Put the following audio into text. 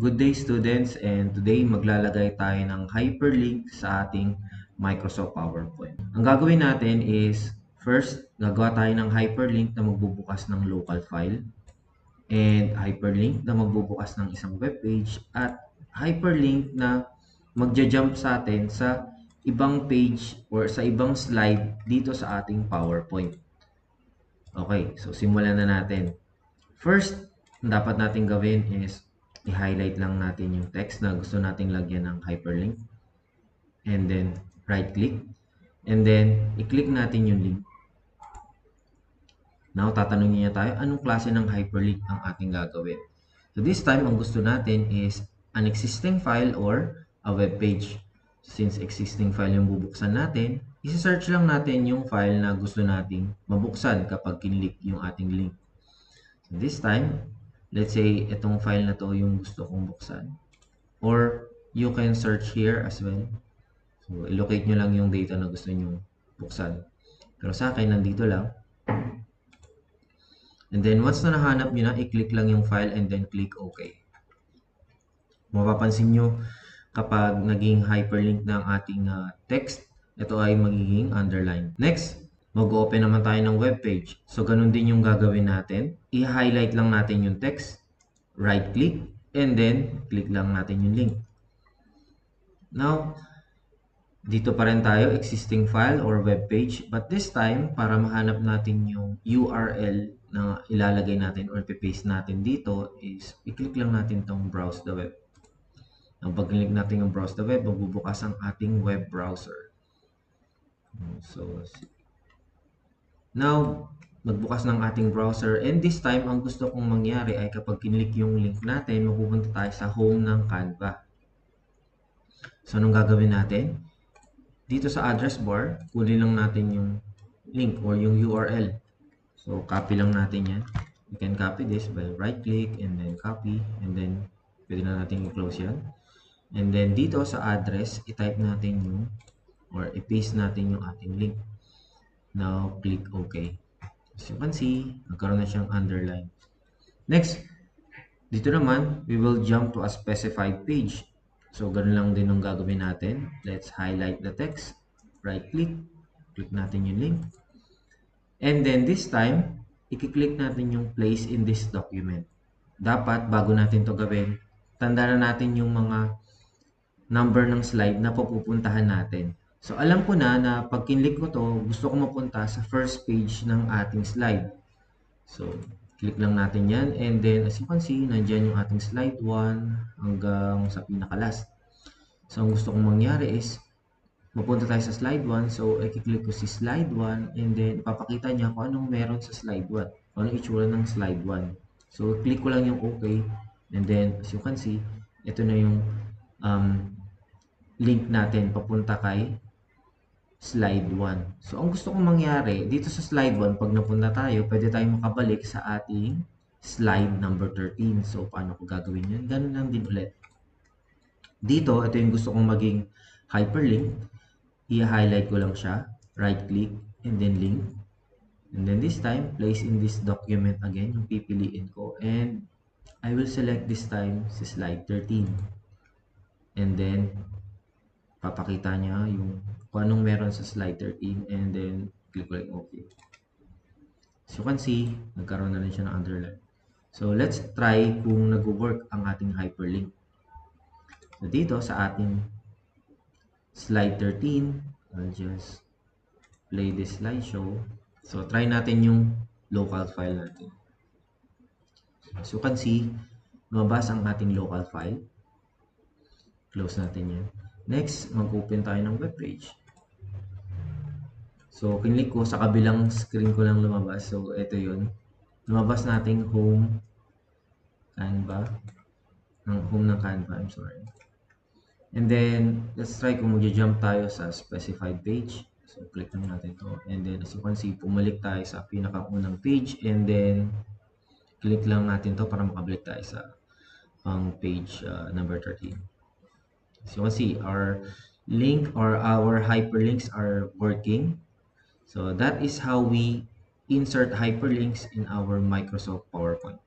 Good day students, and today maglalagay tayo ng hyperlink sa ating Microsoft PowerPoint. Ang gagawin natin is first, gagawa tayo ng hyperlink na magbubukas ng local file and hyperlink na magbubukas ng isang web page at hyperlink na magja-jump sa atin sa ibang page or sa ibang slide dito sa ating PowerPoint. Okay, so simulan na natin. First, ang dapat natin gawin is i-highlight lang natin yung text na gusto nating lagyan ng hyperlink. And then, right-click. And then, i-click natin yung link. Now, tatanungin niya tayo, anong klase ng hyperlink ang ating gagawin? So, this time, ang gusto natin is an existing file or a web page. Since existing file yung bubuksan natin, isi-search lang natin yung file na gusto nating mabuksan kapag kinlik yung ating link. So, this time, let's say, itong file na to yung gusto kong buksan. Or, you can search here as well. So, i-locate nyo lang yung data na gusto nyo buksan. Pero sa akin, nandito lang. And then, once na nahanap nyo na, i-click lang yung file and then click OK. Mapapansin nyo, kapag naging hyperlink ng ating text, ito ay magiging underline. Next, mag-open naman tayo ng web page. So, ganun din yung gagawin natin. I-highlight lang natin yung text, right-click, and then click lang natin yung link. Now, dito pa rin tayo, existing file or web page. But this time, para mahanap natin yung URL na ilalagay natin or paste natin dito is i-click lang natin tong browse the web. Ang pag-click natin yung browse the web, magbubukas ang ating web browser. So, now, magbukas ng ating browser. And this time, ang gusto kong mangyari ay kapag kinlik yung link natin, mapupunta tayo sa home ng Canva. So, anong gagawin natin? Dito sa address bar, kunin lang natin yung link or yung URL. So, copy lang natin yan. We can copy this by right-click and then copy. And then, pwede na natin i-close yan. And then, dito sa address, i-type natin yung or i-paste natin yung ating link. Now, click OK. As you can see, nagkaroon na siyang underline. Next, dito naman, we will jump to a specified page. So, ganun lang din ang gagawin natin. Let's highlight the text. Right-click. Click natin yung link. And then, this time, i-click natin yung place in this document. Dapat, bago natin to gawin, tandaan na natin yung mga number ng slide na pupuntahan natin. So, alam ko na pag kinlik ko to, gusto ko mapunta sa first page ng ating slide. So, click lang natin yan. And then, as you can see, nandyan yung ating slide 1 hanggang sa pinaka-last. So, ang gusto kong mangyari is, mapunta tayo sa slide 1. So, i-click ko si slide 1 and then, ipapakita niya kung anong meron sa slide 1. Kung anong itsura ng slide 1. So, click ko lang yung OK. And then, as you can see, ito na yung link natin papunta kay slide 1. So, ang gusto kong mangyari, dito sa slide 1, pag napunta tayo, pwede tayong makabalik sa ating slide number 13. So, paano ko gagawin yun? Ganun lang din ulit. Dito, ito yung gusto kong maging hyperlink. I-highlight ko lang siya. Right-click, and then link. And then this time, place in this document again, yung pipiliin ko. And I will select this time si slide 13. And then, papakita niya yung kung anong meron sa slide 13. And then, click like OK. As you can see, nagkaroon na rin siya ng underline. So, let's try kung nag-work ang ating hyperlink. So, dito sa ating slide 13, I'll just play this slideshow. So, try natin yung local file natin. As you can see, lumabas ang ating local file. Close natin yan. Next, mag-open tayo ng web page. So, kinlik ko, sa kabilang screen ko lang lumabas. So, ito yun. Lumabas nating home Canva. Home ng Canva, I'm sorry. And then, let's try kung mag-jump tayo sa specified page. So, click lang natin to. And then, as you can see, pumalik tayo sa pinakaunang page. And then, click lang natin to para makabalik tayo sa page number 13. So, you can see, our link or our hyperlinks are working. So, that is how we insert hyperlinks in our Microsoft PowerPoint.